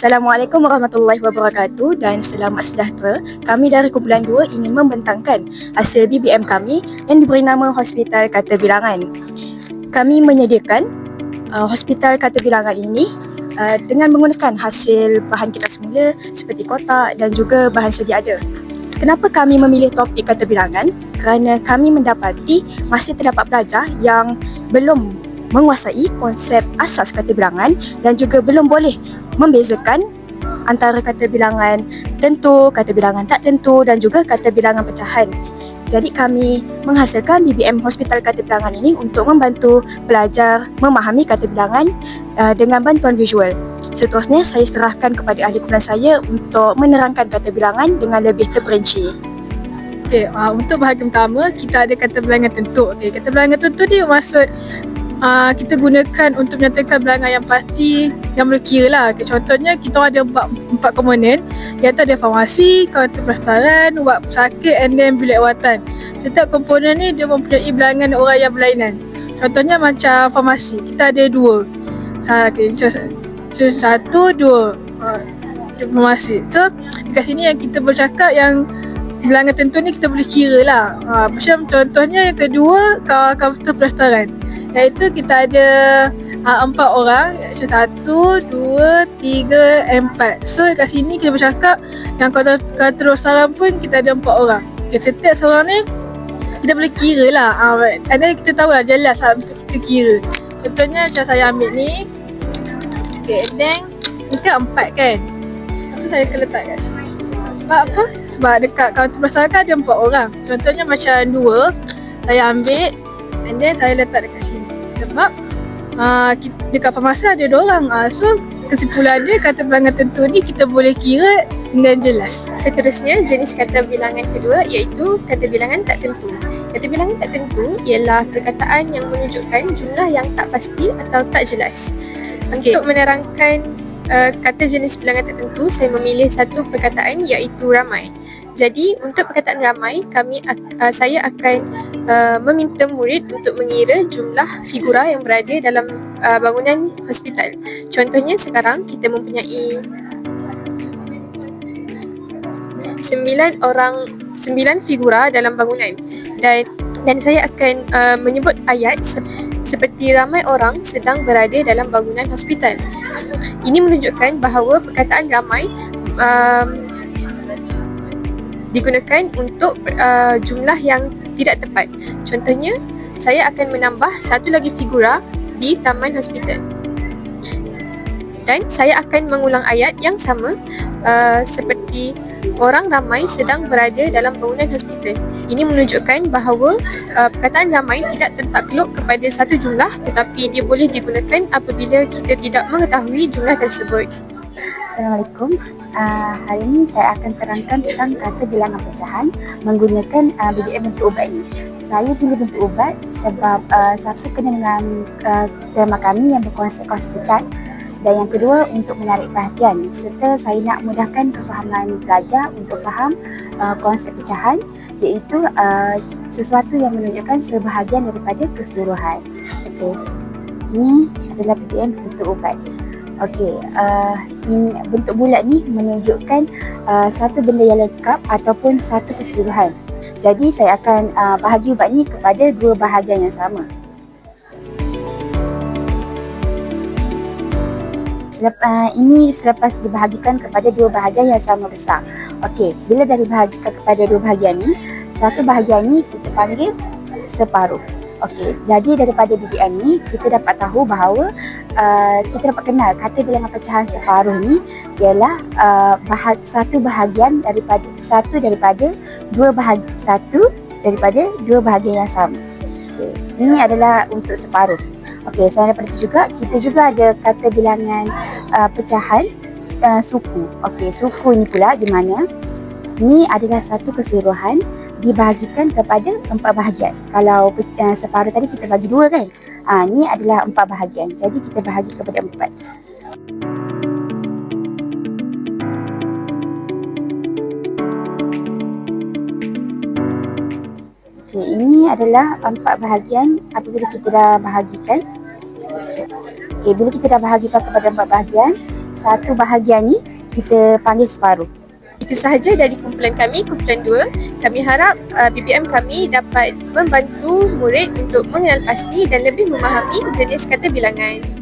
Assalamualaikum warahmatullahi wabarakatuh dan selamat sejahtera. Kami dari kumpulan 2 ingin membentangkan hasil BBM kami yang diberi nama Hospital Kata Bilangan. Kami menyediakan Hospital Kata Bilangan ini dengan menggunakan hasil bahan kita semula seperti kotak dan juga bahan sedia ada. Kenapa kami memilih topik kata bilangan? Kerana kami mendapati masih terdapat pelajar yang belum menguasai konsep asas kata bilangan dan juga belum boleh membezakan antara kata bilangan tentu, kata bilangan tak tentu dan juga kata bilangan pecahan. Jadi kami menghasilkan BBM Hospital Kata Bilangan ini untuk membantu pelajar memahami kata bilangan dengan bantuan visual. Seterusnya saya serahkan kepada ahli kumpulan saya untuk menerangkan kata bilangan dengan lebih terperinci. Okey, untuk bahagian pertama kita ada kata bilangan tentu. Okey, kata bilangan tentu ni maksud kita gunakan untuk menyatakan bilangan yang pasti yang boleh kira lah. Okay, contohnya kita ada empat komponen, iaitu ada farmasi, kaunter pendaftaran, wad pesakit and then bilik rawatan. Setiap komponen ni dia mempunyai bilangan orang yang berlainan. Contohnya macam farmasi, kita ada dua. Okay, satu, dua farmasi. So dekat sini yang kita bercakap yang bilangan tentu ni kita boleh kira lah. Macam contohnya yang kedua, kaunter pendaftaran, iaitu kita ada 4 orang, macam 1, 2, 3, 4. So kat sini kita bercakap yang kaunter pendaftaran pun kita ada 4 orang. Okay, setiap seorang ni kita boleh kira lah. Dan kita tahu lah jelas lah untuk kita kira. Contohnya macam saya ambil ni. Okay, and then ni kan 4 kan. So saya akan letak kat sini. Sebab apa? Sebab dekat kaunter pendaftaran kan ada 4 orang. Contohnya macam 2, saya ambil and then saya letak dekat sini. Sebab dekat farmasi ada 2 orang. So kesimpulan dia kata bilangan tentu ni kita boleh kira dan jelas. Seterusnya jenis kata bilangan kedua iaitu kata bilangan tak tentu. Kata bilangan tak tentu ialah perkataan yang menunjukkan jumlah yang tak pasti atau tak jelas. Okay, untuk menerangkan kata jenis bilangan tak tentu, saya memilih satu perkataan iaitu ramai. Jadi untuk perkataan ramai, saya akan meminta murid untuk mengira jumlah figura yang berada dalam bangunan hospital. Contohnya sekarang kita mempunyai 9 figura dalam bangunan dan saya akan menyebut ayat seperti ramai orang sedang berada dalam bangunan hospital. Ini menunjukkan bahawa perkataan ramai digunakan untuk jumlah yang tidak tepat. Contohnya, saya akan menambah satu lagi figura di taman hospital. Dan saya akan mengulang ayat yang sama seperti orang ramai sedang berada dalam bangunan hospital. Ini menunjukkan bahawa perkataan ramai tidak tertakluk kepada satu jumlah, tetapi dia boleh digunakan apabila kita tidak mengetahui jumlah tersebut. Assalamualaikum. Hari ini saya akan terangkan tentang kata bilangan pecahan menggunakan BBM bentuk ubat ini. Saya pilih bentuk ubat sebab satu kena dengan tema kami yang berkonsep hospital, dan yang kedua untuk menarik perhatian serta saya nak mudahkan kefahaman pelajar untuk faham konsep pecahan, iaitu sesuatu yang menunjukkan sebahagian daripada keseluruhan. Okey, ini adalah BBM bentuk ubat. Okey, bentuk bulat ni menunjukkan satu benda yang lengkap ataupun satu keseluruhan. Jadi saya akan bahagi ubat ni kepada 2 bahagian yang sama. Ini selepas dibahagikan kepada 2 bahagian yang sama besar. Okey, bila dah dibahagikan kepada 2 bahagian ni, satu bahagian ni kita panggil separuh. Okey, jadi daripada BBM ni kita dapat tahu bahawa kita dapat kenal kata bilangan pecahan separuh ni ialah satu daripada dua bahagian yang sama. Okey, ini adalah untuk separuh. Okey, selain daripada itu juga kita juga ada kata bilangan pecahan suku. Okey, suku ni pula di mana ni adalah satu keseluruhan dibahagikan kepada 4 bahagian. Kalau separuh tadi kita bagi 2 kan? Ni adalah 4 bahagian. Jadi kita bahagi kepada 4. Okey, ini adalah 4 bahagian apabila kita dah bahagikan. Okey, bila kita dah bahagikan kepada 4 bahagian, Satu bahagian ni kita panggil separuh. Itu sahaja dari kumpulan kami, kumpulan 2. Kami harap BBM kami dapat membantu murid untuk mengenal pasti dan lebih memahami jenis kata bilangan.